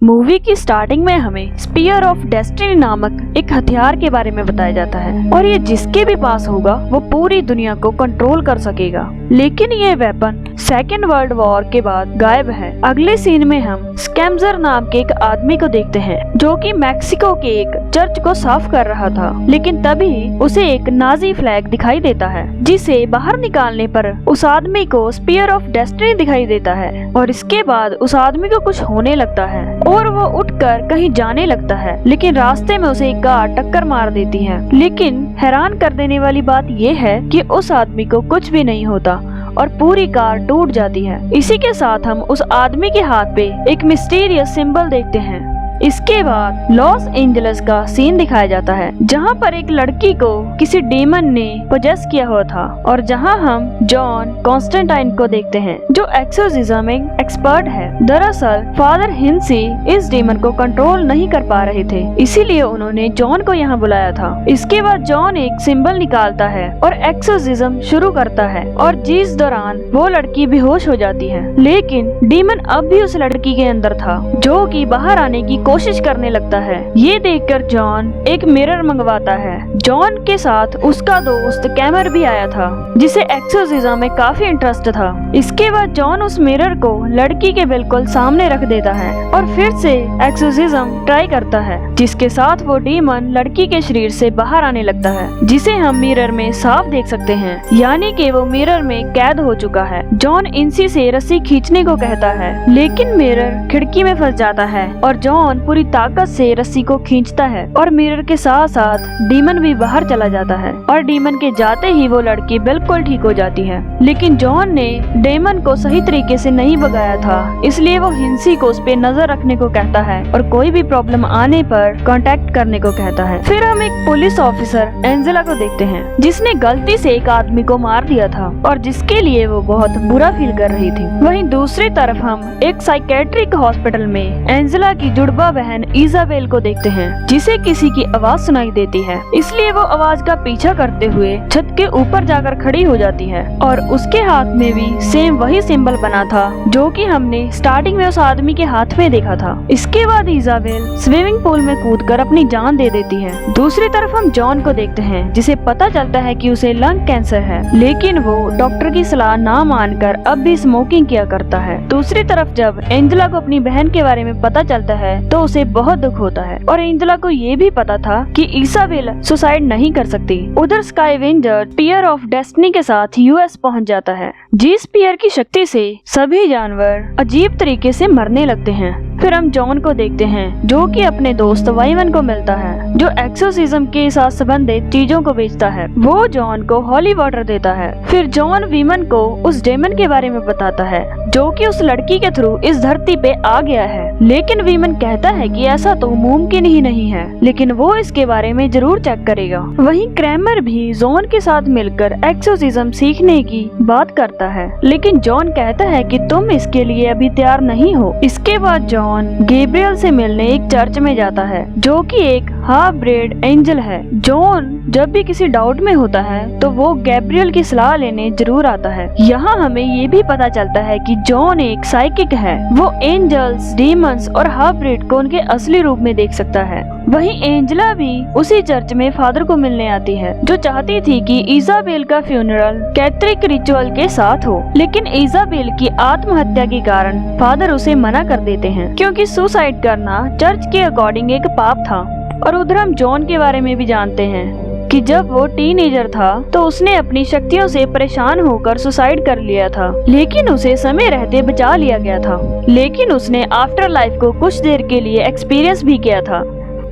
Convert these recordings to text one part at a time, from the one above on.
Movie की starting में हमें स्पीयर ऑफ डेस्टिनी नामक एक हथियार के बारे में बताया जाता है और ये जिसके भी पास होगा वो पूरी दुनिया को कंट्रोल कर सकेगा। लेकिन ये वेपन सेकेंड वर्ल्ड वॉर के बाद गायब है। अगले सीन में हम स्कैमजर नाम के एक आदमी को देखते हैं जो कि मैक्सिको के एक चर्च को साफ कर रहा था, लेकिन तभी उसे एक नाजी फ्लैग दिखाई देता है जिसे बाहर निकालने पर उस आदमी को स्पीयर ऑफ डेस्टिनी दिखाई देता है और इसके बाद उस आदमी को कुछ होने लगता है और वो उठकर कहीं जाने लगता है, लेकिन रास्ते में उसे एक कार टक्कर मार देती है। लेकिन हैरान कर देने वाली बात ये है कि उस आदमी को कुछ भी नहीं होता और पूरी कार टूट जाती है। इसी के साथ हम उस आदमी के हाथ पे एक मिस्टीरियस सिंबल देखते हैं। इसके बाद लॉस एंजलिस का सीन दिखाया जाता है जहां पर एक लड़की को किसी डीमन ने पोजेस किया हुआ था और जहां हम जॉन कॉन्स्टेंटाइन को देखते हैं जो एक्सोर्सिज्म में एक्सपर्ट है। दरअसल फादर हिंसी इस डीमन को कंट्रोल नहीं कर पा रहे थे, इसीलिए उन्होंने जॉन को यहाँ बुलाया था। इसके बाद जॉन एक सिंबल निकालता है और एक्सोर्सिज्म शुरू करता है और जिस दौरान वो लड़की बेहोश हो जाती है, लेकिन डीमन अब भी उस लड़की के अंदर था जो कि बाहर आने की कोशिश करने लगता है। ये देखकर जॉन एक मिरर मंगवाता है। जॉन के साथ उसका दोस्त कैमर भी आया था जिसे एक्सोर्सिज्म में काफी इंटरेस्ट था। इसके बाद जॉन उस मिरर को लड़की के बिल्कुल सामने रख देता है और फिर से एक्सोर्सिज्म ट्राई करता है, जिसके साथ वो डीमन लड़की के शरीर से बाहर आने लगता है जिसे हम मिरर में साफ देख सकते हैं, यानी कि वो मिरर में कैद हो चुका है। जॉन इंसी से रस्सी खींचने को कहता है, लेकिन मिरर खिड़की में फंस जाता है और जॉन पूरी ताकत से रस्सी को खींचता है और मिरर के साथ साथ डीमन भी बाहर चला जाता है और डीमन के जाते ही वो लड़की बिल्कुल ठीक हो जाती है। लेकिन जॉन ने डीमन को सही तरीके से नहीं भगाया था, इसलिए वो हिंसी को उस पे नजर रखने को कहता है और कोई भी प्रॉब्लम आने पर कांटेक्ट करने को कहता है। फिर हम एक पुलिस ऑफिसर एंजेला को देखते हैं जिसने गलती से एक आदमी को मार दिया था और जिसके लिए वो बहुत बुरा फील कर रही थी। वहीं दूसरी तरफ हम एक साइकेट्रिक हॉस्पिटल में एंजेला की जुड़वा बहन इजाबेल को देखते हैं जिसे किसी की आवाज सुनाई देती है, इसलिए वो आवाज का पीछा करते हुए छत के ऊपर जाकर खड़ी हो जाती है और उसके हाथ में भी सेम वही सिंबल बना था जो कि हमने स्टार्टिंग में उस आदमी के हाथ में देखा था। इसके बाद इजाबेल स्विमिंग पूल में कूदकर अपनी जान दे देती है। दूसरी तरफ हम जॉन को देखते हैं जिसे पता चलता है कि उसे लंग कैंसर है, लेकिन वो डॉक्टर की सलाह ना मानकर अब भी स्मोकिंग किया करता है। दूसरी तरफ जब एंजेला को अपनी बहन के बारे में पता चलता है तो उसे बहुत दुख होता है और एंजेला को ये भी पता था कि इसाबेल सुसाइड नहीं कर सकती। उधर स्काईवेंजर स्पीयर ऑफ डेस्टिनी के साथ यूएस पहुंच जाता है। जी स्पीयर की शक्ति से सभी जानवर अजीब तरीके से मरने लगते हैं। फिर हम जॉन को देखते हैं जो कि अपने दोस्त वाइमन को मिलता है जो एक्सोर्सिज्म के साथ संबंधित चीजों को बेचता है। वो जॉन को हॉली वाटर देता है। फिर जॉन वीमन को उस डेमन के बारे में बताता है जो कि उस लड़की के थ्रू इस धरती पे आ गया है, लेकिन वीमन कहता है कि ऐसा तो मुमकिन ही नहीं है, लेकिन वो इसके बारे में जरूर चेक करेगा। वहीं क्रैमर भी जॉन के साथ मिलकर एक्सोर्सिज्म सीखने की बात करता है, लेकिन जॉन कहता है कि तुम इसके लिए अभी तैयार नहीं हो। इसके बाद जॉन गैब्रियल से मिलने एक चर्च में जाता है जो कि एक हाफ ब्रेड एंजल है। जॉन जब भी किसी डाउट में होता है तो वो गैब्रियल की सलाह लेने जरूर आता है। यहाँ हमें ये भी पता चलता है कि जॉन एक साइकिक है, वो एंजल्स, डीमंस और हाफ ब्रेड को उनके असली रूप में देख सकता है। वहीं एंजेला भी उसी चर्च में फादर को मिलने आती है जो चाहती थी कि इजाबेल का फ्यूनरल कैथोलिक रिचुअल के साथ हो, लेकिन इजाबेल की आत्महत्या के कारण फादर उसे मना कर देते हैं क्योंकि सुसाइड करना चर्च के अकॉर्डिंग एक पाप था। और उधर हम जॉन के बारे में भी जानते हैं कि जब वो टीनेजर था तो उसने अपनी शक्तियों से परेशान होकर सुसाइड कर लिया था, लेकिन उसे समय रहते बचा लिया गया था। लेकिन उसने आफ्टर लाइफ को कुछ देर के लिए एक्सपीरियंस भी किया था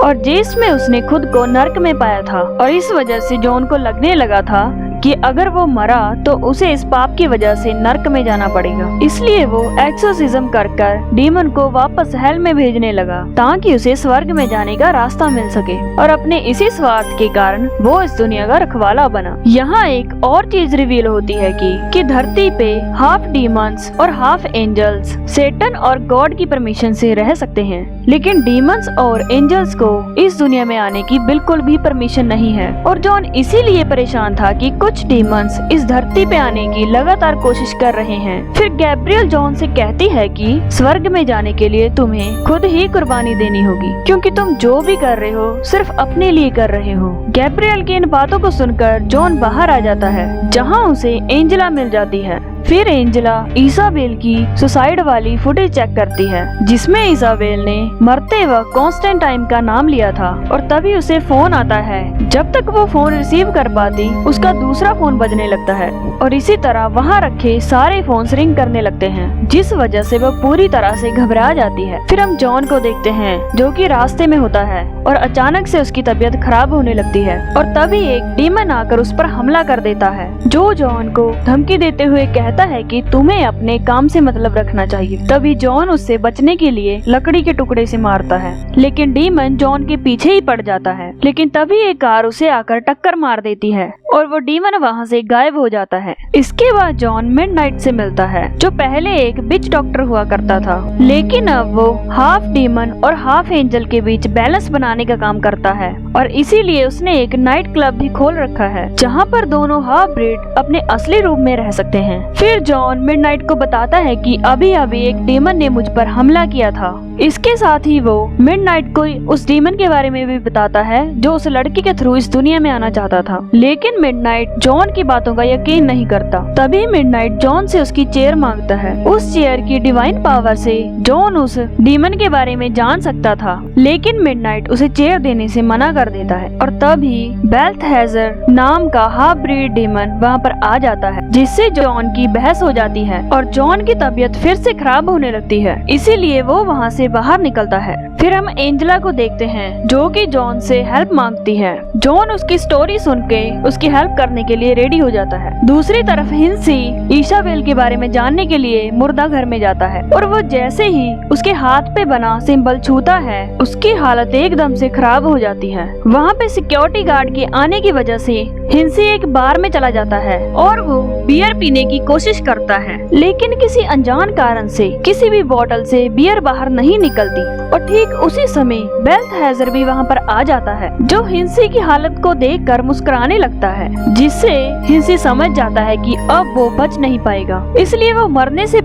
और जिसमें उसने खुद को नर्क में पाया था और इस वजह से जॉन को लगने लगा था कि अगर वो मरा तो उसे इस पाप की वजह से नर्क में जाना पड़ेगा। इसलिए वो एक्सोर्सिज्म कर डीमन को वापस हेल में भेजने लगा ताकि उसे स्वर्ग में जाने का रास्ता मिल सके और अपने इसी स्वार्थ के कारण वो इस दुनिया का रखवाला बना। यहाँ एक और चीज रिवील होती है कि धरती पे हाफ डीमंस और हाफ एंजल्स सेटन और गॉड की परमिशन से रह सकते हैं, लेकिन डीमंस और एंजल्स को इस दुनिया में आने की बिल्कुल भी परमिशन नहीं है। और जॉन इसीलिए परेशान था कि कुछ कुछ डीमंस इस धरती पे आने की लगातार कोशिश कर रहे हैं। फिर गैब्रियल जॉन से कहती है कि स्वर्ग में जाने के लिए तुम्हें खुद ही कुर्बानी देनी होगी, क्योंकि तुम जो भी कर रहे हो सिर्फ अपने लिए कर रहे हो। गैब्रियल की इन बातों को सुनकर जॉन बाहर आ जाता है, जहाँ उसे एंजेला मिल जाती है। फिर एंजेला इसाबेल की सुसाइड वाली फुटेज चेक करती है, जिसमें इसाबेल ने मरते वक्त कॉन्स्टेंटाइन का नाम लिया था, और तभी उसे फोन आता है। जब तक वो फोन रिसीव कर पाती, उसका दूसरा फोन बजने लगता है, और इसी तरह वहाँ रखे सारे फोन रिंग करने लगते हैं, जिस वजह से वो पूरी तरह से घबरा जाती है। फिर हम जॉन को देखते हैं, जो कि रास्ते में होता है, और अचानक से उसकी तबीयत खराब होने लगती है, और तभी एक डीमन आकर उस पर हमला कर देता है, जो जॉन को धमकी देते हुए कहता है कि तुम्हें अपने काम से मतलब रखना चाहिए। तभी जॉन उससे बचने के लिए लकड़ी के टुकड़े से मारता है, लेकिन डीमन जॉन के पीछे ही पड़ जाता है। लेकिन तभी एक कार उसे आकर टक्कर मार देती है, और वो डीमन वहाँ से गायब हो जाता है। इसके बाद जॉन मिडनाइट से मिलता है, जो पहले एक विच डॉक्टर हुआ करता था, लेकिन अब वो हाफ डीमन और हाफ एंजल के बीच बैलेंस बनाने का काम करता है, और इसीलिए उसने एक नाइट क्लब भी खोल रखा है, जहाँ पर दोनों हाफ ब्रीड अपने असली रूप में रह सकते हैं। फिर जॉन मिडनाइट को बताता है कि अभी अभी एक डीमन ने मुझ पर हमला किया था। इसके साथ ही वो मिडनाइट को उस डीमन के बारे में भी बताता है, जो उस लड़की के थ्रू इस दुनिया में आना चाहता था। लेकिन मिडनाइट जॉन की बातों का यकीन नहीं करता। तभी मिडनाइट जॉन से उसकी चेयर मांगता है। उस चेयर की डिवाइन पावर से जॉन उस डीमन के बारे में जान सकता था, लेकिन मिडनाइट उसे चेयर देने से मना कर देता है, और तभी बेल्थहेजर नाम का हाफ ब्रीड डीमन वहाँ पर आ जाता है, जिससे जॉन की बहस हो जाती है, और जॉन की तबीयत फिर से खराब होने लगती है। इसीलिए वो वहाँ से बाहर निकलता है। फिर हम एंजेला को देखते हैं, जो कि जॉन से हेल्प मांगती है। जॉन उसकी स्टोरी सुन के उसकी हेल्प करने के लिए रेडी हो जाता है। दूसरी तरफ हिंसी इसाबेल के बारे में जानने के लिए मुर्दा घर में जाता है, और वो जैसे ही उसके हाथ पे बना सिंबल छूता है, उसकी हालत एकदम से खराब हो जाती है। वहाँ पे सिक्योरिटी गार्ड के आने की वजह से हिंसी एक बार में चला जाता है, और वो बियर पीने की कोशिश करता है, लेकिन किसी अनजान कारण से किसी भी बोतल से बियर बाहर नहीं निकलती, और ठीक उसी समय बेल्थहेजर भी वहाँ पर आ जाता है, जो हिंसी की हालत को देखकर मुस्कुराने लगता है, जिससे हिंसी समझ जाता है कि अब वो बच नहीं पाएगा। इसलिए वो मरने से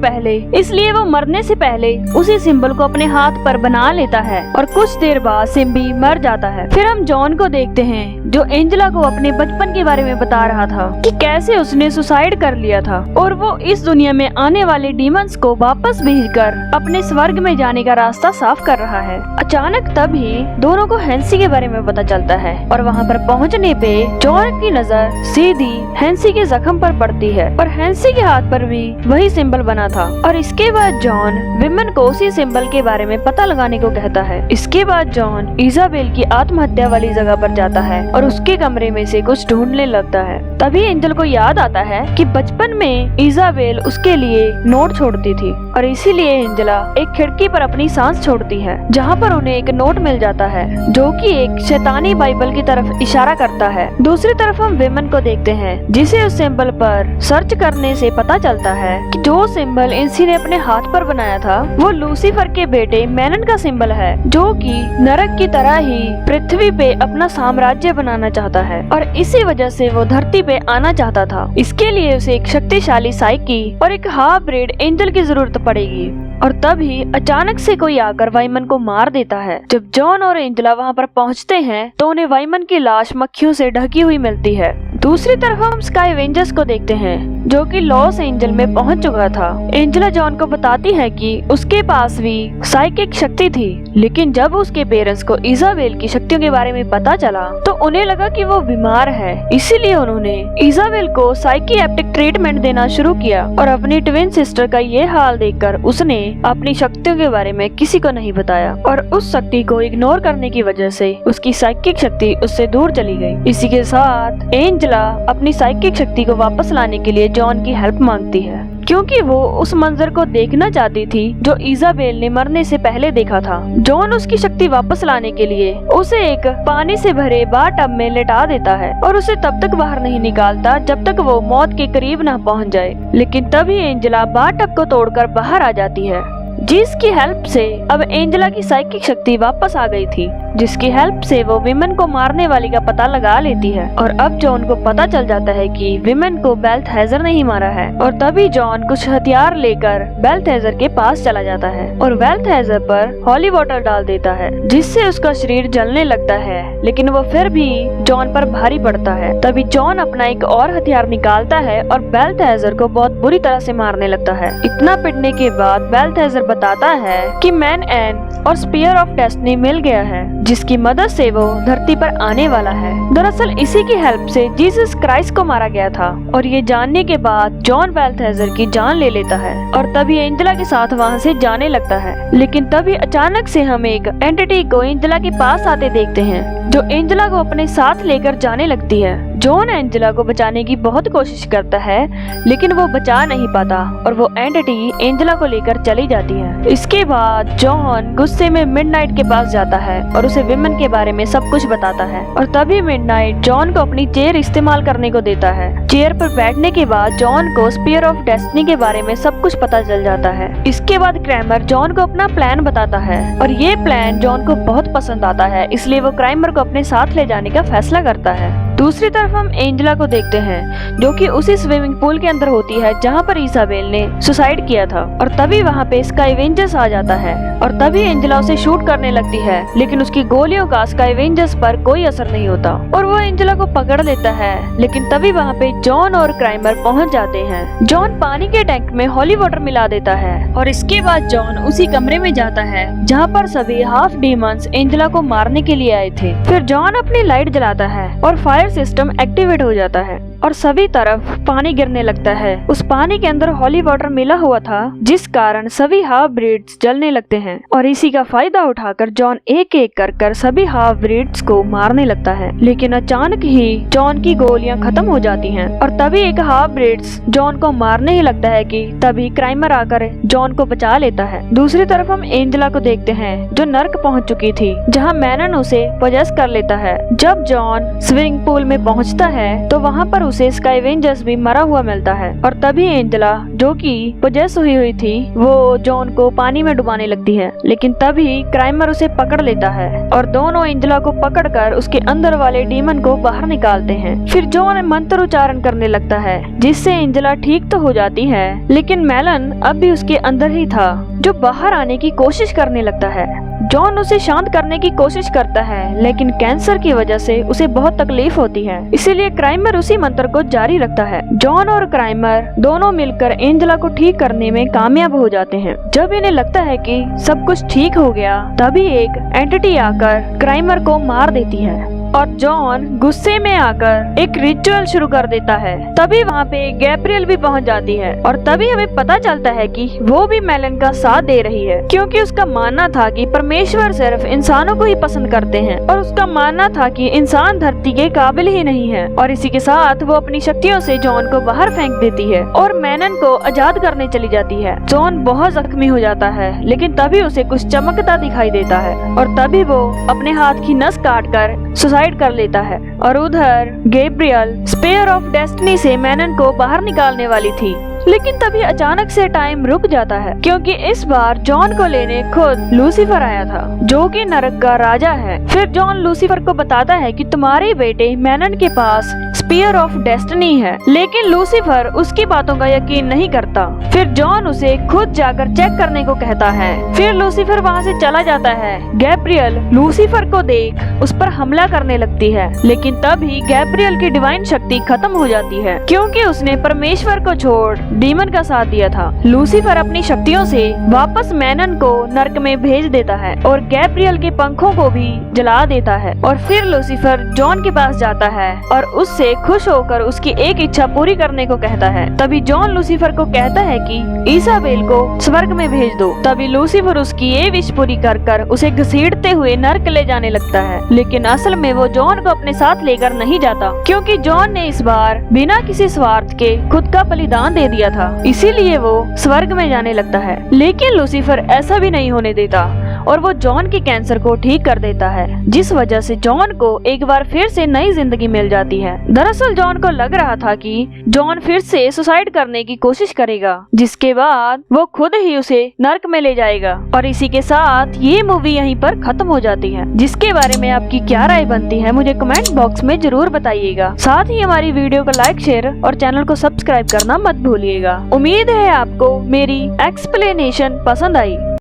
पहले उसी सिंबल को अपने हाथ पर बना लेता है, और कुछ देर बाद सिम्बी मर जाता है। फिर हम जॉन को देखते हैं, जो एंजेला को अपने बचपन के बारे में बता रहा था कि कैसे उसने सुसाइड कर लिया था, और वो इस दुनिया में आने वाले डीमंस को वापस भेजकर अपने स्वर्ग में जाने का रास्ता साफ कर रहा है। अचानक तभी दोनों को हैंसी के बारे में पता चलता है, और वहाँ पर पहुँचने पे जॉन की नजर सीधी हैंसी के जख्म पर पड़ती है, और हैंसी के हाथ पर भी वही सिंबल बना था। और इसके बाद जॉन विमेन को उसी सिंबल के बारे में पता लगाने को कहता है। इसके बाद जॉन इसाबेल की आत्महत्या वाली जगह पर जाता है, और उसके कमरे में से कुछ ढूंढने लगता है। तभी एंजल को याद आता है कि बचपन में इसाबेल उसके लिए नोट छोड़ती थी, और इसीलिए एंजेला एक खिड़की पर अपनी सांस छोड़ती है, जहाँ पर उन्हें एक नोट मिल जाता है, जो कि एक शैतानी बाइबल की तरफ इशारा करता है। दूसरी तरफ हम विमेन को देखते हैं, जिसे उस सिंबल पर सर्च करने से पता चलता है कि जो सिंबल इंसी ने अपने हाथ पर बनाया था, वो लूसीफर के बेटे मैनन का सिंबल है, जो कि नरक की तरह ही पृथ्वी पे अपना साम्राज्य बनाना चाहता है, और इसी वजह से वो धरती पे आना चाहता था। इसके लिए उसे एक शक्तिशाली साइकी और एक हाफ ब्रीड एंजल की जरूरत पड़ेगी, और तभी अचानक से कोई आकर वाइमन को मार देता है। जब जॉन और एंजेला वहाँ पर पहुँचते हैं, तो उन्हें वाइमन की लाश मक्खियों से ढकी हुई मिलती है। दूसरी तरफ हम स्काई एवेंजर्स को देखते हैं, जो कि लॉस एंजल में पहुंच चुका था। एंजेला जॉन को बताती है कि उसके पास भी साइकिक शक्ति थी, लेकिन जब उसके पेरेंट्स को इसाबेल की शक्तियों के बारे में पता चला, तो उन्हें लगा कि वो बीमार है। इसीलिए उन्होंने इसाबेल को साइकियाट्रिक ट्रीटमेंट देना शुरू किया, और अपनी ट्विन सिस्टर का ये हाल देखकर उसने अपनी शक्तियों के बारे में किसी को नहीं बताया, और उस शक्ति को इग्नोर करने की वजह से उसकी साइकिक शक्ति उससे दूर चली गई। इसी के साथ एंजेला अपनी साइकिक शक्ति को वापस लाने के लिए जॉन की हेल्प मांगती है, क्योंकि वो उस मंजर को देखना चाहती थी जो इसाबेल ने मरने से पहले देखा था। जॉन उसकी शक्ति वापस लाने के लिए उसे एक पानी से भरे बार टब में लेटा देता है, और उसे तब तक बाहर नहीं निकालता जब तक वो मौत के करीब न पहुंच जाए। लेकिन तभी एंजेला बार टब को तोड़कर बाहर आ जाती है। जिसकी हेल्प से अब एंजेला की साइकिक शक्ति वापस आ गई थी, जिसकी हेल्प से वो विमेन को मारने वाली का पता लगा लेती है। और अब जॉन को पता चल जाता है कि विमेन को बेल्थेजर नहीं मारा है। और तभी जॉन कुछ हथियार लेकर बेल्थेजर के पास चला जाता है और बेल्थेजर पर हॉली वाटर डाल देता है, जिससे उसका शरीर जलने लगता है, लेकिन वो फिर भी जॉन पर भारी पड़ता है। तभी जॉन अपना एक और हथियार निकालता है और बेल्थेजर को बहुत बुरी तरह से मारने लगता है। इतना पिटने के बाद बेल्थेजर बताता है कि मैन एन और स्पीयर ऑफ डेस्टिनी मिल गया है, जिसकी मदद से वो धरती पर आने वाला है। दरअसल इसी की हेल्प से जीसस क्राइस्ट को मारा गया था। और ये जानने के बाद जॉन बेल्थेजर की जान ले लेता है और तभी एंजेला के साथ वहाँ से जाने लगता है। लेकिन तभी अचानक से हम एक एंटिटी को एंजेला के पास आते देखते हैं, जो एंजेला को अपने साथ लेकर जाने लगती है। जॉन एंजेला को बचाने की बहुत कोशिश करता है, लेकिन वो बचा नहीं पाता और वो एंटिटी एंजेला को लेकर चली जाती है। इसके बाद जॉन गुस्से में मिडनाइट के पास जाता है और उसे विमेन के बारे में सब कुछ बताता है। और तभी मिडनाइट जॉन को अपनी चेयर इस्तेमाल करने को देता है। चेयर पर बैठने के बाद जॉन को स्पीयर ऑफ डेस्टिनी के बारे में सब कुछ पता चल जाता है। इसके बाद क्रैमर जॉन को अपना प्लान बताता है और ये प्लान जॉन को बहुत पसंद आता है, इसलिए वो क्रैमर को अपने साथ ले जाने का फैसला करता है। दूसरी तरफ हम एंजेला को देखते हैं, जो कि उसी स्विमिंग पूल के अंदर होती है जहाँ पर इसाबेल ने सुसाइड किया था। और तभी वहाँ पे स्काईवेंजर्स आ जाता है और तभी एंजेला उसे शूट करने लगती है, लेकिन उसकी गोलियों का स्काईवेंजर्स पर कोई असर नहीं होता और वो एंजेला को पकड़ लेता है। लेकिन तभी वहाँ पे जॉन और क्राइमर पहुँच जाते हैं। जॉन पानी के टैंक में हॉली वाटर मिला देता है और इसके बाद जॉन उसी कमरे में जाता है जहाँ पर सभी हाफ डीमंस एंजेला को मारने के लिए आए थे। फिर जॉन अपनी लाइट जलाता है और फायर सिस्टम एक्टिवेट हो जाता है और सभी तरफ पानी गिरने लगता है। उस पानी के अंदर हॉली वाटर मिला हुआ था, जिस कारण सभी हाफ ब्रीड्स जलने लगते हैं। और इसी का फायदा उठाकर जॉन एक एक कर सभी हाफ ब्रीड्स को मारने लगता है। लेकिन अचानक ही जॉन की गोलियां खत्म हो जाती हैं और तभी एक हाफ ब्रीड्स जॉन को मारने ही लगता है कि तभी क्राइमर आकर जॉन को बचा लेता है। दूसरी तरफ हम एंजेला को देखते हैं, जो नर्क पहुंच चुकी थी, जहां मैनन उसे पोजेस कर लेता है। जब जॉन स्विमिंग पूल में पहुंचता है तो वहां पर उसे स्काईवेंजर्स भी मरा हुआ मिलता है। और तभी एंजेला, जो कि पोजेस हुई थी, वो जॉन को पानी में डुबाने लगती है। लेकिन तभी क्राइमर उसे पकड़ लेता है और दोनों एंजेला को पकड़कर उसके अंदर वाले डीमन को बाहर निकालते हैं। फिर जॉन मंत्र उच्चारण करने लगता है, जिससे एंजेला ठीक तो हो जाती है, लेकिन मेलन अब भी उसके अंदर ही था, जो बाहर आने की कोशिश करने लगता है। जॉन उसे शांत करने की कोशिश करता है, लेकिन कैंसर की वजह से उसे बहुत तकलीफ होती है, इसीलिए क्राइमर उसी मंत्र को जारी रखता है। जॉन और क्राइमर दोनों मिलकर एंजेला को ठीक करने में कामयाब हो जाते हैं। जब इन्हें लगता है कि सब कुछ ठीक हो गया, तभी एक एंटिटी आकर क्राइमर को मार देती है और जॉन गुस्से में आकर एक रिचुअल शुरू कर देता है। तभी वहाँ पे गैब्रियल भी पहुँच जाती है और तभी हमें पता चलता है कि वो भी मेलन का साथ दे रही है, क्योंकि उसका मानना था कि परमेश्वर सिर्फ इंसानों को ही पसंद करते हैं और उसका मानना था कि इंसान धरती के काबिल ही नहीं है। और इसी के साथ वो अपनी शक्तियों से जॉन को बाहर फेंक देती है और मेलन को आजाद करने चली जाती है। जॉन बहुत जख्मी हो जाता है, लेकिन तभी उसे कुछ चमकता दिखाई देता है और तभी वो अपने हाथ की नस काट कर सुसाइड कर लेता है। और उधर गैब्रियल स्पीयर ऑफ डेस्टिनी से मेलन को बाहर निकालने वाली थी, लेकिन तभी अचानक से टाइम रुक जाता है, क्योंकि इस बार जॉन को लेने खुद लूसीफर आया था, जो कि नरक का राजा है। फिर जॉन लूसीफर को बताता है कि तुम्हारे बेटे मेलन के पास स्पीयर ऑफ डेस्टिनी है, लेकिन लूसीफर उसकी बातों का यकीन नहीं करता। फिर जॉन उसे खुद जाकर चेक करने को कहता है। फिर लूसीफर वहाँ से चला जाता है। गैब्रियल लूसीफर को देख उस पर हमला करने लगती है, लेकिन तभी गैब्रियल की डिवाइन शक्ति खत्म हो जाती है, क्योंकि उसने परमेश्वर को छोड़ डीमन का साथ दिया था। लूसीफर अपनी शक्तियों से वापस मेलन को नर्क में भेज देता है और गैब्रियल के पंखों को भी जला देता है। और फिर लूसीफर जॉन के पास जाता है और उससे खुश होकर उसकी एक इच्छा पूरी करने को कहता है। तभी जॉन लूसीफर को कहता है कि इसाबेल को स्वर्ग में भेज दो। तभी लूसीफर उसकी ये विश पूरी कर उसे घसीटते हुए नर्क ले जाने लगता है, लेकिन असल में वो जॉन को अपने साथ लेकर नहीं जाता, क्योंकि जॉन ने इस बार बिना किसी स्वार्थ के खुद का बलिदान दे दिया था, इसीलिए वो स्वर्ग में जाने लगता है। लेकिन लूसीफर ऐसा भी नहीं होने देता और वो जॉन के कैंसर को ठीक कर देता है, जिस वजह से जॉन को एक बार फिर से नई जिंदगी मिल जाती है। दरअसल जॉन को लग रहा था कि जॉन फिर से सुसाइड करने की कोशिश करेगा, जिसके बाद वो खुद ही उसे नर्क में ले जाएगा। और इसी के साथ ये मूवी यहीं पर खत्म हो जाती है। जिसके बारे में आपकी क्या राय बनती है मुझे कमेंट बॉक्स में जरूर बताइएगा। साथ ही हमारी वीडियो को लाइक, शेयर और चैनल को सब्सक्राइब करना मत भूलिएगा। उम्मीद है आपको मेरी एक्सप्लेनेशन पसंद आई।